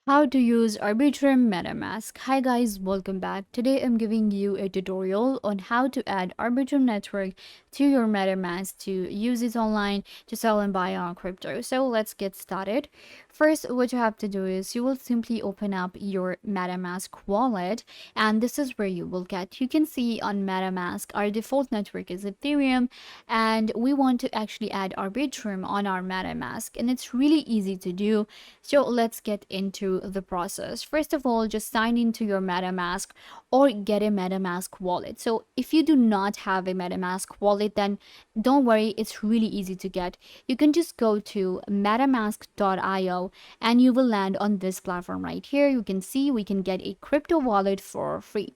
How to use Arbitrum Metamask. Hi guys, welcome back. Today I'm giving you a tutorial on how to add Arbitrum network to your Metamask to use it online to sell and buy on crypto. So let's get started. First, what you have to do is you will simply open up your Metamask wallet, and this is where you will get. You can see on Metamask our default network is Ethereum, and we want to actually add Arbitrum on our Metamask, and it's really easy to do. So let's get into the process. First of all, just sign into your MetaMask or get a MetaMask wallet. So if you do not have a MetaMask wallet, then don't worry, it's really easy to get. You can just go to metamask.io and you will land on this platform right here. You can see we can get a crypto wallet for free.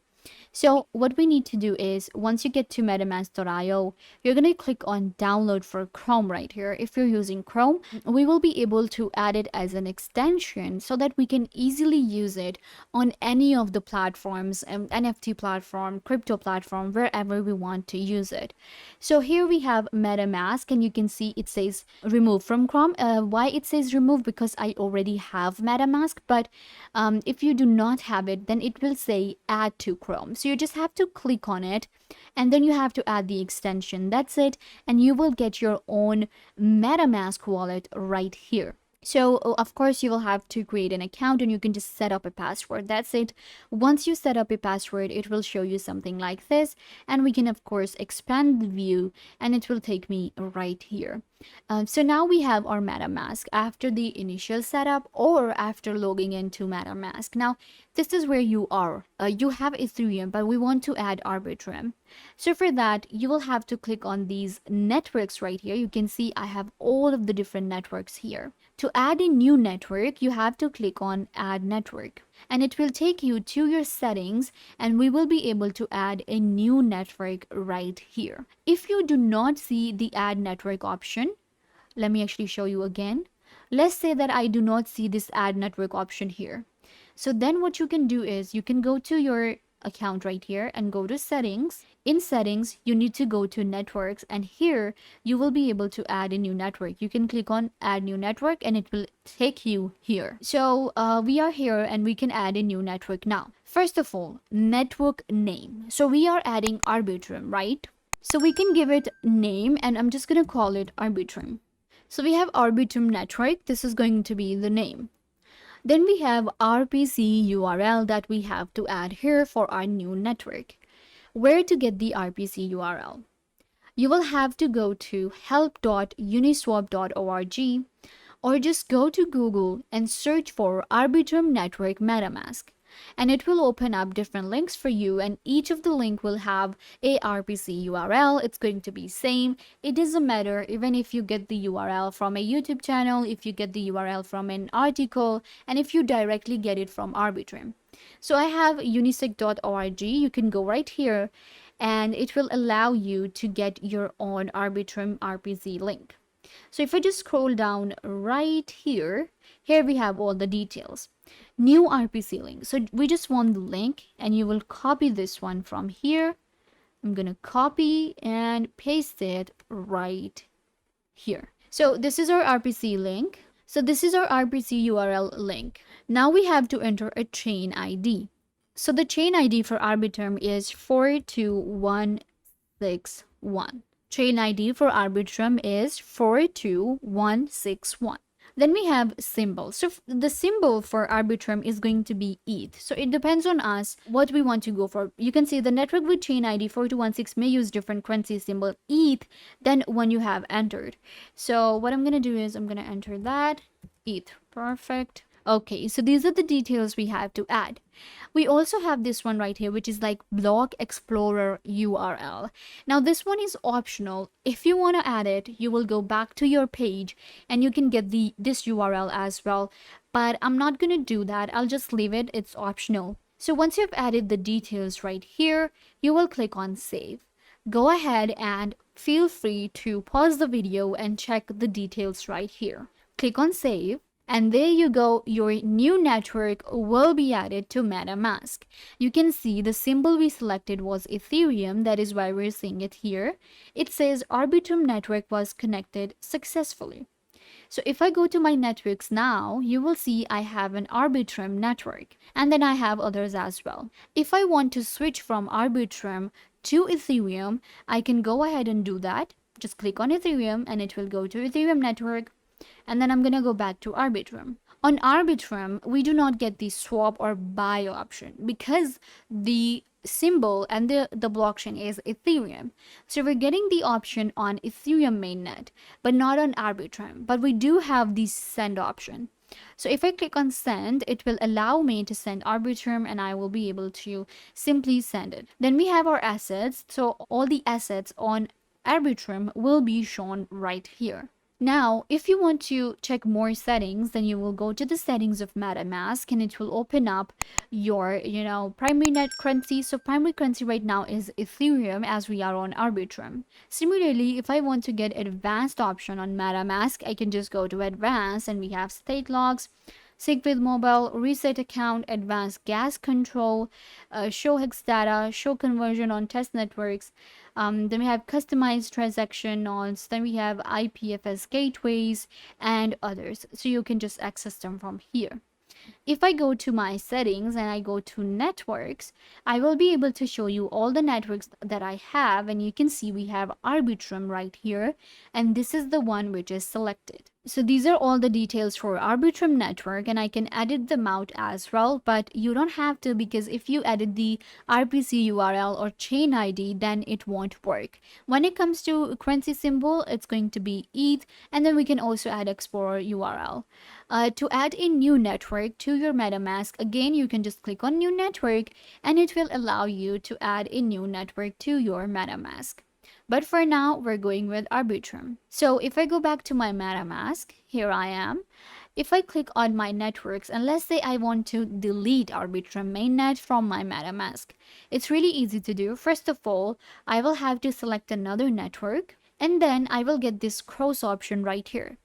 So what we need to do is once you get to metamask.io, you're going to click on download for Chrome right here. If you're using Chrome, we will be able to add it as an extension so that we can easily use it on any of the platforms, NFT platform, crypto platform, wherever we want to use it. So here we have MetaMask, and you can see it says remove from Chrome. Why it says remove? Because I already have MetaMask, but if you do not have it, then it will say add to Chrome. So you just have to click on it and then you have to add the extension. That's it. And you will get your own MetaMask wallet right here. So of course you will have to create an account and you can just set up a password. That's it. Once you set up a password, it will show you something like this, and we can of course expand the view and it will take me right here. So now we have our MetaMask after the initial setup or after logging into MetaMask. Now this is where you are. You have Ethereum, but we want to add Arbitrum. So for that, you will have to click on these networks right here. You can see I have all of the different networks here. To add a new network, you have to click on add network, and it will take you to your settings, and we will be able to add a new network right here. If you do not see the add network option, let me actually show you again. Let's say that I do not see this add network option here. So then what you can do is you can go to your account right here and go to settings. In settings, you need to go to networks, and here you will be able to add a new network. You can click on add new network and it will take you here. So we are here and we can add a new network now. First of all, network name. So we are adding Arbitrum, right? So we can give it name, and I'm just going to call it Arbitrum. So we have Arbitrum network. This is going to be the name. Then we have RPC URL that we have to add here for our new network. Where to get the RPC URL? You will have to go to help.uniswap.org or just go to Google and search for Arbitrum Network MetaMask. And it will open up different links for you, and each of the link will have a RPC URL. It's going to be same. It doesn't matter even if you get the URL from a YouTube channel, if you get the URL from an article, and if you directly get it from Arbitrum. So I have unisec.org. You can go right here and it will allow you to get your own Arbitrum RPC link. So if I just scroll down right here, here we have all the details. New RPC link. So we just want the link, and you will copy this one from here. I'm going to copy and paste it right here. So this is our RPC link. So this is our RPC URL link. Now we have to enter a chain ID. So the chain ID for Arbitrum is 42161. Chain ID for Arbitrum is 42161. Then we have symbol. So the symbol for Arbitrum is going to be ETH. So it depends on us what we want to go for. You can see the network with chain ID 4216 may use different currency symbol ETH than one you have entered. So what I'm going to do is I'm going to enter that ETH. Perfect. Okay, so these are the details we have to add. We also have this one right here, which is like Block Explorer URL. Now this one is optional. If you want to add it, you will go back to your page and you can get this URL as well. But I'm not going to do that. I'll just leave it. It's optional. So once you've added the details right here, you will click on save. Go ahead and feel free to pause the video and check the details right here. Click on save. And there you go, your new network will be added to MetaMask. You can see the symbol we selected was Ethereum, that is why we're seeing it here. It says Arbitrum network was connected successfully. So if I go to my networks now, you will see I have an Arbitrum network, and then I have others as well. If I want to switch from Arbitrum to Ethereum, I can go ahead and do that. Just click on Ethereum and it will go to Ethereum network, and then I'm gonna go back to Arbitrum. On Arbitrum, we do not get the swap or buy option because the symbol and the blockchain is Ethereum. So we're getting the option on Ethereum mainnet, but not on Arbitrum. But we do have the send option. So if I click on send, it will allow me to send Arbitrum and I will be able to simply send it. Then we have our assets. So all the assets on Arbitrum will be shown right here. Now, if you want to check more settings, then you will go to the settings of MetaMask and it will open up your, primary net currency. So primary currency right now is Ethereum as we are on Arbitrum. Similarly, if I want to get advanced option on MetaMask, I can just go to advanced and we have state logs, sync with mobile, reset account, advanced gas control, show hex data, show conversion on test networks. Then we have customized transaction nodes. Then we have IPFS gateways and others. So you can just access them from here. If I go to my settings and I go to networks, I will be able to show you all the networks that I have, and you can see we have Arbitrum right here, and this is the one which is selected. So these are all the details for Arbitrum network, and I can edit them out as well, but you don't have to, because if you edit the RPC URL or chain ID, then it won't work. When it comes to currency symbol, it's going to be ETH, and then we can also add Explorer URL. To add a new network to your MetaMask, again, you can just click on new network and it will allow you to add a new network to your MetaMask. But for now, we're going with Arbitrum. So if I go back to my MetaMask, here I am. If I click on my networks, and let's say I want to delete Arbitrum mainnet from my MetaMask, it's really easy to do. First of all, I will have to select another network, and then I will get this cross option right here.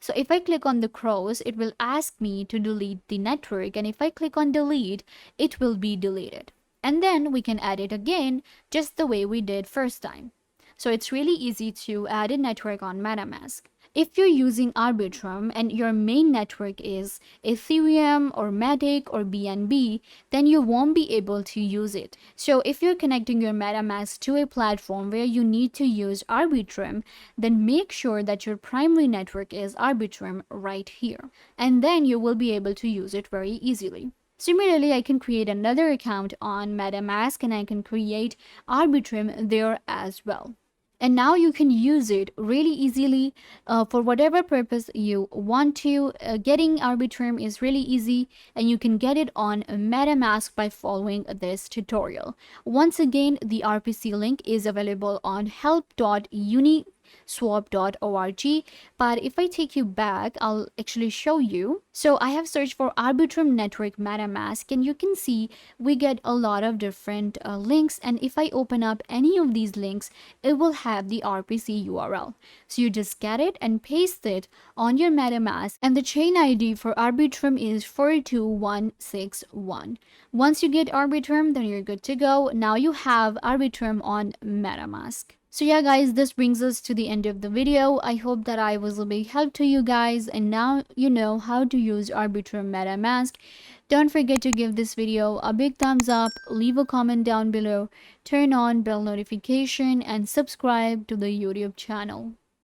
So if I click on the cross, it will ask me to delete the network, and if I click on delete, it will be deleted. And then we can add it again, just the way we did first time. So it's really easy to add a network on MetaMask. If you're using Arbitrum and your main network is Ethereum or Matic or BNB, then you won't be able to use it. So if you're connecting your MetaMask to a platform where you need to use Arbitrum, then make sure that your primary network is Arbitrum right here. And then you will be able to use it very easily. Similarly, I can create another account on MetaMask and I can create Arbitrum there as well. And now you can use it really easily for whatever purpose you want to. Getting Arbitrum is really easy, and you can get it on MetaMask by following this tutorial. Once again, the RPC link is available on help.uniswap.org. But if I take you back, I'll actually show you. So I have searched for Arbitrum Network MetaMask, and you can see we get a lot of different links. And if I open up any of these links, it will have the RPC URL. So you just get it and paste it on your MetaMask, and the chain ID for Arbitrum is 42161. Once you get Arbitrum, then you're good to go. Now you have Arbitrum on MetaMask. So yeah guys, this brings us to the end of the video. I hope that I was a big help to you guys, and now you know how to use Arbitrum MetaMask. Don't forget to give this video a big thumbs up, leave a comment down below, turn on bell notification, and subscribe to the YouTube channel.